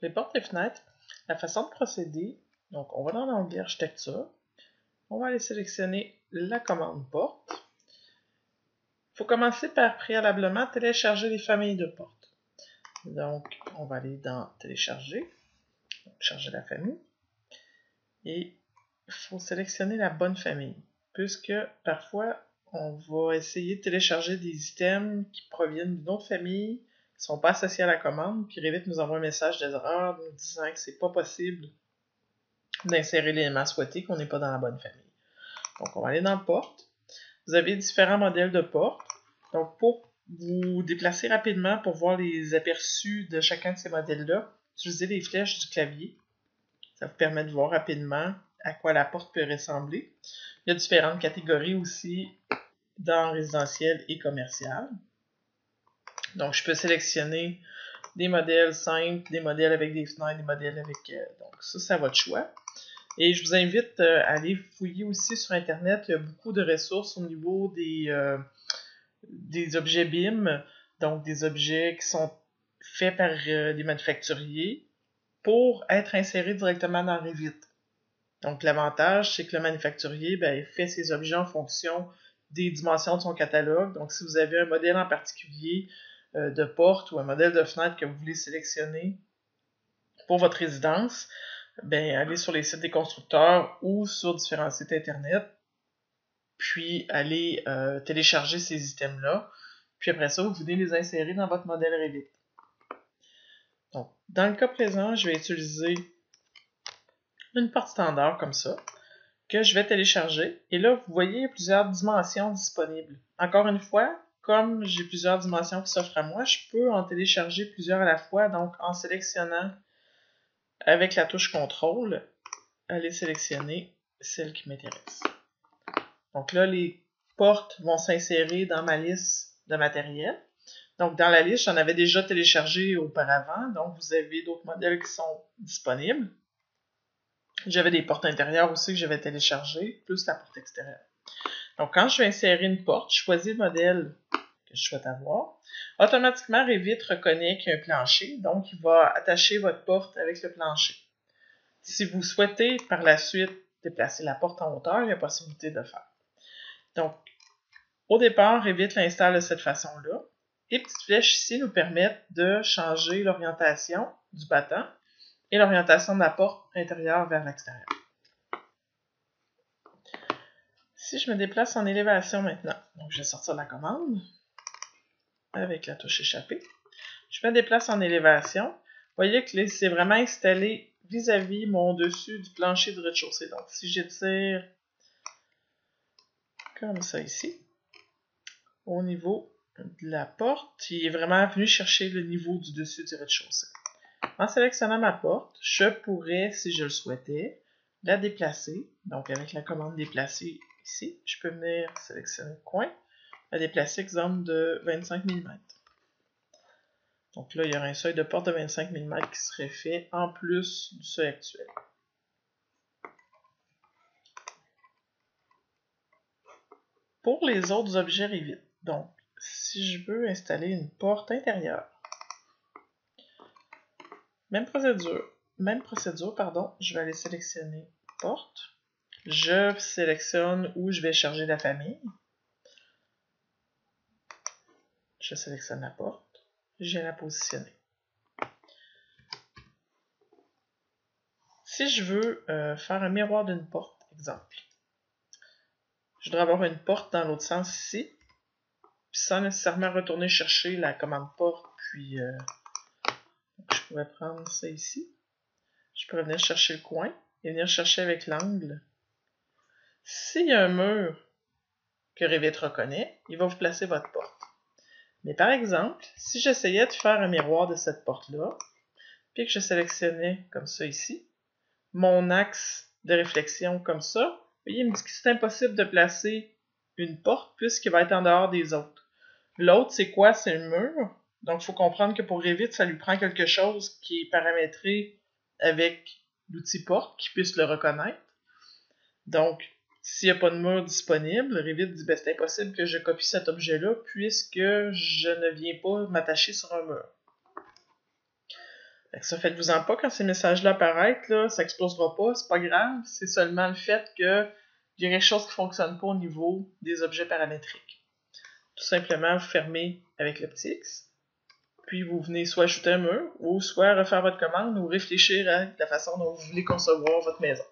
les portes et fenêtres, la façon de procéder, donc on va dans l'onglet architecture, on va aller sélectionner la commande porte. Il faut commencer par préalablement télécharger les familles de portes. Donc on va aller dans télécharger, charger la famille, et il faut sélectionner la bonne famille, puisque parfois on va essayer de télécharger des items qui proviennent d'une autre famille, qui ne sont pas associés à la commande, puis Revit nous envoie un message d'erreur nous disant que c'est pas possible d'insérer l'élément souhaité, qu'on n'est pas dans la bonne famille. Donc on va aller dans porte. Vous avez différents modèles de porte. Donc pour vous déplacer rapidement pour voir les aperçus de chacun de ces modèles-là, utilisez les flèches du clavier. Ça vous permet de voir rapidement à quoi la porte peut ressembler. Il y a différentes catégories aussi dans résidentiel et commercial. Donc, je peux sélectionner des modèles simples, des modèles avec des fenêtres, des modèles avec... donc, ça, c'est à votre choix. Et je vous invite à aller fouiller aussi sur Internet. Il y a beaucoup de ressources au niveau des objets BIM, donc des objets qui sont faits par des manufacturiers pour être insérés directement dans Revit. Donc, l'avantage, c'est que le manufacturier fait ses objets en fonction des dimensions de son catalogue. Donc, si vous avez un modèle en particulier de porte ou un modèle de fenêtre que vous voulez sélectionner pour votre résidence, allez sur les sites des constructeurs ou sur différents sites Internet, puis allez télécharger ces items-là. Puis après ça, vous venez les insérer dans votre modèle Revit. Donc, dans le cas présent, je vais utiliser une porte standard comme ça, que je vais télécharger. Et là, vous voyez plusieurs dimensions disponibles. Encore une fois, comme j'ai plusieurs dimensions qui s'offrent à moi, je peux en télécharger plusieurs à la fois. Donc, en sélectionnant avec la touche contrôle, aller sélectionner celle qui m'intéresse. Donc là, les portes vont s'insérer dans ma liste de matériel. Donc, dans la liste, j'en avais déjà téléchargé auparavant. Donc, vous avez d'autres modèles qui sont disponibles. J'avais des portes intérieures aussi que j'avais téléchargées, plus la porte extérieure. Donc, quand je vais insérer une porte, je choisis le modèle que je souhaite avoir. Automatiquement, Revit reconnaît qu'il y a un plancher, donc il va attacher votre porte avec le plancher. Si vous souhaitez par la suite déplacer la porte en hauteur, il y a possibilité de le faire. Donc, au départ, Revit l'installe de cette façon-là. Les petites flèches ici nous permettent de changer l'orientation du battant et l'orientation de la porte intérieure vers l'extérieur. Si je me déplace en élévation maintenant, donc je vais sortir la commande avec la touche échappée. Je me déplace en élévation. Vous voyez que c'est vraiment installé vis-à-vis mon dessus du plancher de rez-de-chaussée. Donc si j'étire comme ça ici, au niveau de la porte, il est vraiment venu chercher le niveau du dessus du rez-de-chaussée. En sélectionnant ma porte, je pourrais, si je le souhaitais, la déplacer. Donc avec la commande déplacer ici, je peux venir sélectionner le coin, la déplacer, exemple, de 25 mm. Donc là, il y aura un seuil de porte de 25 mm qui serait fait en plus du seuil actuel. Pour les autres objets Revit, donc si je veux installer une porte intérieure, même procédure, je vais aller sélectionner porte. Je sélectionne où je vais charger la famille. Je sélectionne la porte. Je viens la positionner. Si je veux faire un miroir d'une porte, exemple, je dois avoir une porte dans l'autre sens ici, puis sans nécessairement retourner chercher la commande porte, puis je pourrais prendre ça ici. Je pourrais venir chercher le coin et venir chercher avec l'angle. S'il y a un mur que Revit reconnaît, il va vous placer votre porte. Mais par exemple, si j'essayais de faire un miroir de cette porte-là, puis que je sélectionnais comme ça ici, mon axe de réflexion comme ça, vous voyez, il me dit que c'est impossible de placer une porte puisqu'il va être en dehors des autres. L'autre, c'est quoi? C'est le mur. Donc, il faut comprendre que pour Revit, ça lui prend quelque chose qui est paramétré avec l'outil porte, qui puisse le reconnaître. Donc, s'il n'y a pas de mur disponible, Revit dit c'est impossible que je copie cet objet-là puisque je ne viens pas m'attacher sur un mur. Fait que ça, faites-vous-en pas quand ces messages-là apparaissent, là, ça explosera pas, c'est pas grave, c'est seulement le fait que il y a quelque chose qui fonctionne pas au niveau des objets paramétriques. Tout simplement, vous fermez avec l'Optix, puis vous venez soit ajouter un mur, ou soit refaire votre commande, ou réfléchir à la façon dont vous voulez concevoir votre maison.